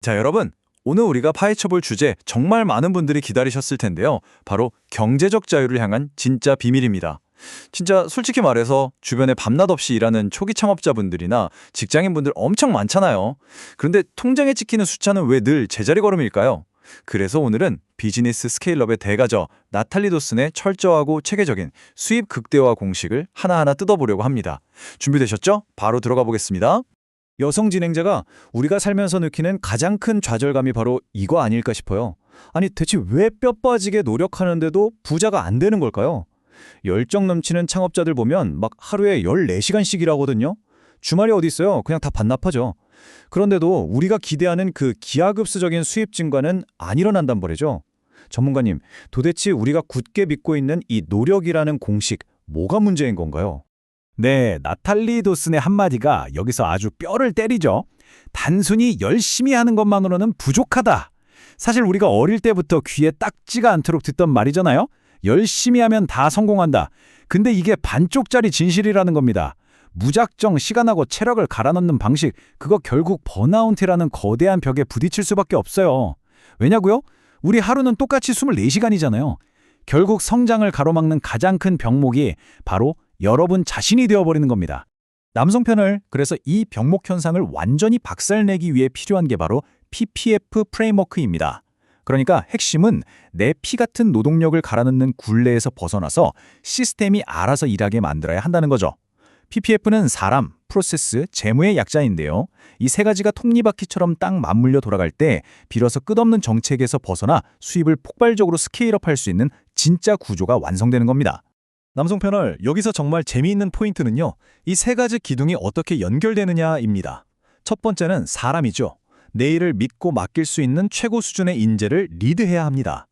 자, 여러분. 오늘 우리가 파헤쳐볼 주제 정말 많은 분들이 기다리셨을 텐데요. 바로 경제적 자유를 향한 진짜 비밀입니다. 진짜 솔직히 말해서 주변에 밤낮 없이 일하는 초기 창업자분들이나 직장인분들 엄청 많잖아요. 그런데 통장에 찍히는 숫자는 왜 늘 제자리 걸음일까요? 그래서 오늘은 비즈니스 스케일업의 대가죠. 나탈리 도슨의 철저하고 체계적인 수입 극대화 공식을 하나하나 뜯어보려고 합니다. 준비되셨죠? 바로 들어가 보겠습니다. 여성 진행자가 우리가 살면서 느끼는 가장 큰 좌절감이 바로 이거 아닐까 싶어요. 아니 대체 왜 뼈 빠지게 노력하는데도 부자가 안 되는 걸까요? 열정 넘치는 창업자들 보면 막 하루에 14시간씩 일하거든요. 주말이 어디 있어요? 그냥 다 반납하죠. 그런데도 우리가 기대하는 그 기하급수적인 수입 증가는 안 일어난단 말이죠. 전문가님, 도대체 우리가 굳게 믿고 있는 이 노력이라는 공식, 뭐가 문제인 건가요? 네, 나탈리 도슨의 한마디가 여기서 아주 뼈를 때리죠. 단순히 열심히 하는 것만으로는 부족하다. 사실 우리가 어릴 때부터 귀에 딱지가 않도록 듣던 말이잖아요. 열심히 하면 다 성공한다. 근데 이게 반쪽짜리 진실이라는 겁니다. 무작정 시간하고 체력을 갈아넣는 방식, 그거 결국 번아웃이라는 거대한 벽에 부딪힐 수밖에 없어요. 왜냐고요? 우리 하루는 똑같이 24시간이잖아요. 결국 성장을 가로막는 가장 큰 병목이 바로 여러분 자신이 되어버리는 겁니다. 남성편을 그래서 이 병목 현상을 완전히 박살내기 위해 필요한 게 바로 PPF 프레임워크입니다. 그러니까 핵심은 내 피 같은 노동력을 갈아넣는 굴레에서 벗어나서 시스템이 알아서 일하게 만들어야 한다는 거죠. PPF는 사람, 프로세스, 재무의 약자인데요. 이 세 가지가 톱니바퀴처럼 딱 맞물려 돌아갈 때 비로소 끝없는 정책에서 벗어나 수입을 폭발적으로 스케일업할 수 있는 진짜 구조가 완성되는 겁니다. 남성 패널, 여기서 정말 재미있는 포인트는요. 이 세 가지 기둥이 어떻게 연결되느냐입니다. 첫 번째는 사람이죠. 내 일을 믿고 맡길 수 있는 최고 수준의 인재를 리드해야 합니다.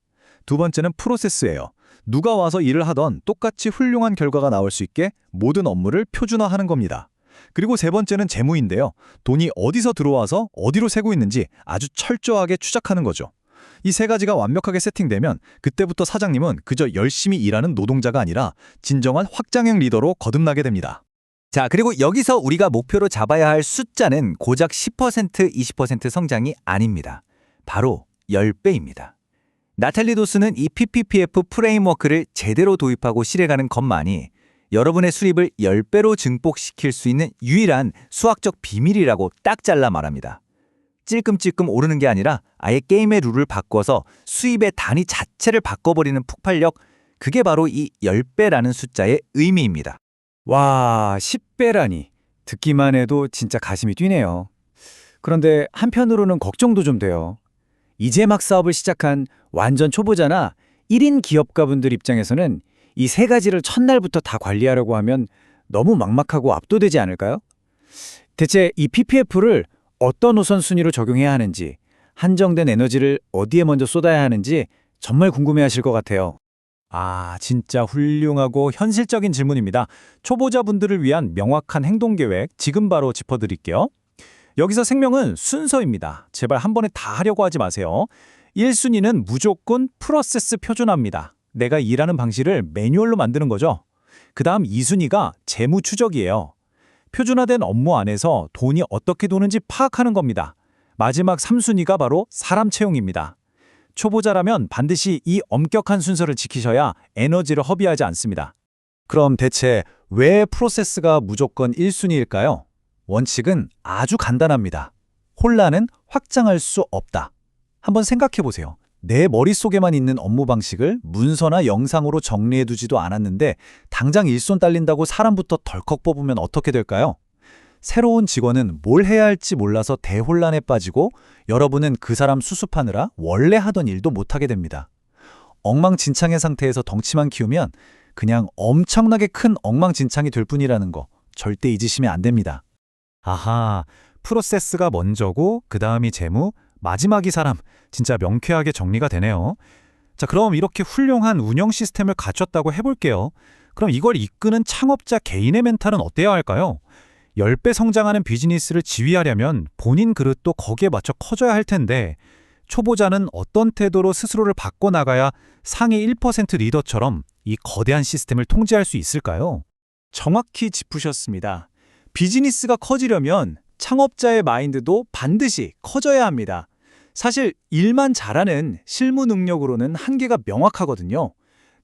두 번째는 프로세스예요. 누가 와서 일을 하던 똑같이 훌륭한 결과가 나올 수 있게 모든 업무를 표준화하는 겁니다. 그리고 세 번째는 재무인데요. 돈이 어디서 들어와서 어디로 새고 있는지 아주 철저하게 추적하는 거죠. 이 세 가지가 완벽하게 세팅되면 그때부터 사장님은 그저 열심히 일하는 노동자가 아니라 진정한 확장형 리더로 거듭나게 됩니다. 자, 그리고 여기서 우리가 목표로 잡아야 할 숫자는 고작 10%, 20% 성장이 아닙니다. 바로 10배입니다. 나탈리 도슨은 이 PPPF 프레임워크를 제대로 도입하고 실행하는 것만이 여러분의 수입을 10배로 증폭시킬 수 있는 유일한 수학적 비밀이라고 딱 잘라 말합니다. 찔끔찔끔 오르는 게 아니라 아예 게임의 룰을 바꿔서 수입의 단위 자체를 바꿔버리는 폭발력, 그게 바로 이 10배라는 숫자의 의미입니다. 와, 10배라니. 듣기만 해도 진짜 가슴이 뛰네요. 그런데 한편으로는 걱정도 좀 돼요. 이제 막 사업을 시작한 완전 초보자나 1인 기업가분들 입장에서는 이 세 가지를 첫날부터 다 관리하려고 하면 너무 막막하고 압도되지 않을까요? 대체 이 PPF를 어떤 우선순위로 적용해야 하는지, 한정된 에너지를 어디에 먼저 쏟아야 하는지 정말 궁금해하실 것 같아요. 아, 진짜 훌륭하고 현실적인 질문입니다. 초보자분들을 위한 명확한 행동계획 지금 바로 짚어드릴게요. 여기서 생명은 순서입니다. 제발 한 번에 다 하려고 하지 마세요. 1순위는 무조건 프로세스 표준화입니다. 내가 일하는 방식을 매뉴얼로 만드는 거죠. 그 다음 2순위가 재무 추적이에요. 표준화된 업무 안에서 돈이 어떻게 도는지 파악하는 겁니다. 마지막 3순위가 바로 사람 채용입니다. 초보자라면 반드시 이 엄격한 순서를 지키셔야 에너지를 허비하지 않습니다. 그럼 대체 왜 프로세스가 무조건 1순위일까요? 원칙은 아주 간단합니다. 혼란은 확장할 수 없다. 한번 생각해 보세요. 내 머릿속에만 있는 업무 방식을 문서나 영상으로 정리해두지도 않았는데 당장 일손 딸린다고 사람부터 덜컥 뽑으면 어떻게 될까요? 새로운 직원은 뭘 해야 할지 몰라서 대혼란에 빠지고 여러분은 그 사람 수습하느라 원래 하던 일도 못하게 됩니다. 엉망진창의 상태에서 덩치만 키우면 그냥 엄청나게 큰 엉망진창이 될 뿐이라는 거 절대 잊으시면 안 됩니다. 아하, 프로세스가 먼저고 그 다음이 재무, 마지막이 사람. 진짜 명쾌하게 정리가 되네요. 자, 그럼 이렇게 훌륭한 운영 시스템을 갖췄다고 해볼게요. 그럼 이걸 이끄는 창업자 개인의 멘탈은 어때야 할까요? 10배 성장하는 비즈니스를 지휘하려면 본인 그릇도 거기에 맞춰 커져야 할 텐데 초보자는 어떤 태도로 스스로를 바꿔나가야 상위 1% 리더처럼 이 거대한 시스템을 통제할 수 있을까요? 정확히 짚으셨습니다. 비즈니스가 커지려면 창업자의 마인드도 반드시 커져야 합니다. 사실 일만 잘하는 실무 능력으로는 한계가 명확하거든요.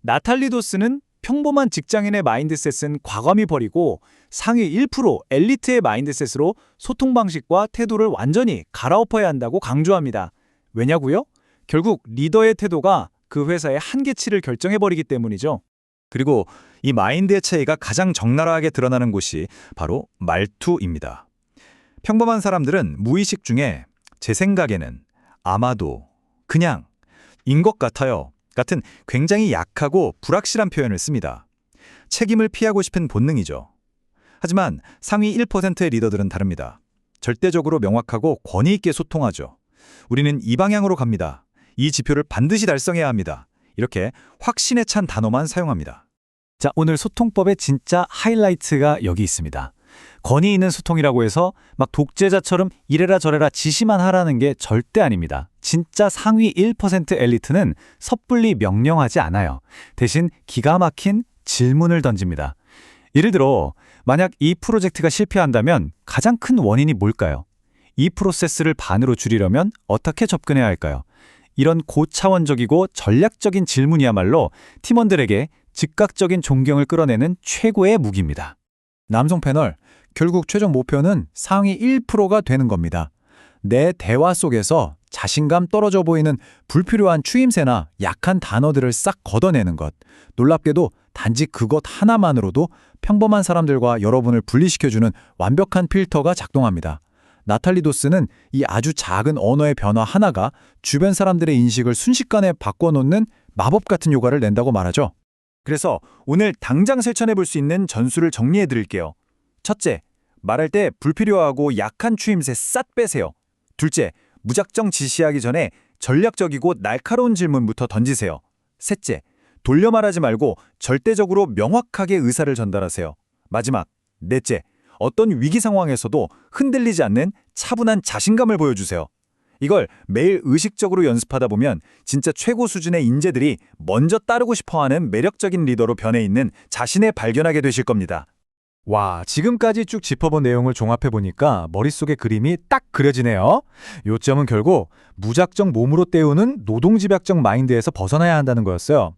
나탈리 도스는 평범한 직장인의 마인드셋은 과감히 버리고 상위 1% 엘리트의 마인드셋으로 소통 방식과 태도를 완전히 갈아엎어야 한다고 강조합니다. 왜냐고요? 결국 리더의 태도가 그 회사의 한계치를 결정해버리기 때문이죠. 그리고 이 마인드의 차이가 가장 적나라하게 드러나는 곳이 바로 말투입니다. 평범한 사람들은 무의식 중에 제 생각에는 아마도 그냥 인 것 같아요 같은 굉장히 약하고 불확실한 표현을 씁니다. 책임을 피하고 싶은 본능이죠. 하지만 상위 1%의 리더들은 다릅니다. 절대적으로 명확하고 권위 있게 소통하죠. 우리는 이 방향으로 갑니다. 이 지표를 반드시 달성해야 합니다. 이렇게 확신에 찬 단어만 사용합니다. 자, 오늘 소통법의 진짜 하이라이트가 여기 있습니다. 권위 있는 소통이라고 해서 막 독재자처럼 이래라 저래라 지시만 하라는 게 절대 아닙니다. 진짜 상위 1% 엘리트는 섣불리 명령하지 않아요. 대신 기가 막힌 질문을 던집니다. 예를 들어, 만약 이 프로젝트가 실패한다면 가장 큰 원인이 뭘까요? 이 프로세스를 반으로 줄이려면 어떻게 접근해야 할까요? 이런 고차원적이고 전략적인 질문이야말로 팀원들에게 즉각적인 존경을 끌어내는 최고의 무기입니다. 남성 패널, 결국 최종 목표는 상위 1%가 되는 겁니다. 내 대화 속에서 자신감 떨어져 보이는 불필요한 추임새나 약한 단어들을 싹 걷어내는 것. 놀랍게도 단지 그것 하나만으로도 평범한 사람들과 여러분을 분리시켜주는 완벽한 필터가 작동합니다. 나탈리 도스는 이 아주 작은 언어의 변화 하나가 주변 사람들의 인식을 순식간에 바꿔놓는 마법 같은 효과를 낸다고 말하죠. 그래서 오늘 당장 실천해 볼 수 있는 전술을 정리해 드릴게요. 첫째, 말할 때 불필요하고 약한 추임새 싹 빼세요. 둘째, 무작정 지시하기 전에 전략적이고 날카로운 질문부터 던지세요. 셋째, 돌려 말하지 말고 절대적으로 명확하게 의사를 전달하세요. 마지막, 넷째, 어떤 위기 상황에서도 흔들리지 않는 차분한 자신감을 보여주세요. 이걸 매일 의식적으로 연습하다 보면 진짜 최고 수준의 인재들이 먼저 따르고 싶어하는 매력적인 리더로 변해 있는 자신을 발견하게 되실 겁니다. 와, 지금까지 쭉 짚어본 내용을 종합해보니까 머릿속에 그림이 딱 그려지네요. 요점은 결국 무작정 몸으로 때우는 노동집약적 마인드에서 벗어나야 한다는 거였어요.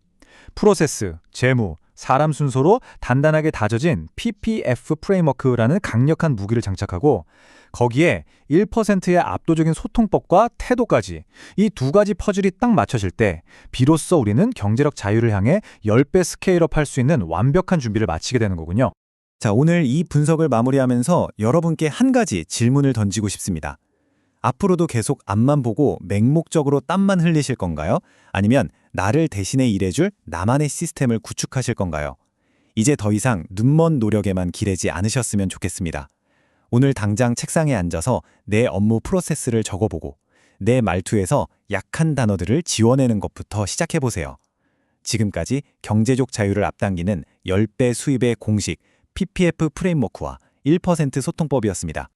프로세스, 재무, 사람 순서로 단단하게 다져진 PPF 프레임워크라는 강력한 무기를 장착하고 거기에 1%의 압도적인 소통법과 태도까지 이 두 가지 퍼즐이 딱 맞춰질 때 비로소 우리는 경제력 자유를 향해 10배 스케일업 할 수 있는 완벽한 준비를 마치게 되는 거군요. 자, 오늘 이 분석을 마무리하면서 여러분께 한 가지 질문을 던지고 싶습니다. 앞으로도 계속 앞만 보고 맹목적으로 땀만 흘리실 건가요? 아니면 나를 대신해 일해줄 나만의 시스템을 구축하실 건가요? 이제 더 이상 눈먼 노력에만 기대지 않으셨으면 좋겠습니다. 오늘 당장 책상에 앉아서 내 업무 프로세스를 적어보고 내 말투에서 약한 단어들을 지워내는 것부터 시작해보세요. 지금까지 경제적 자유를 앞당기는 10배 수입의 공식 PPF 프레임워크와 1% 소통법이었습니다.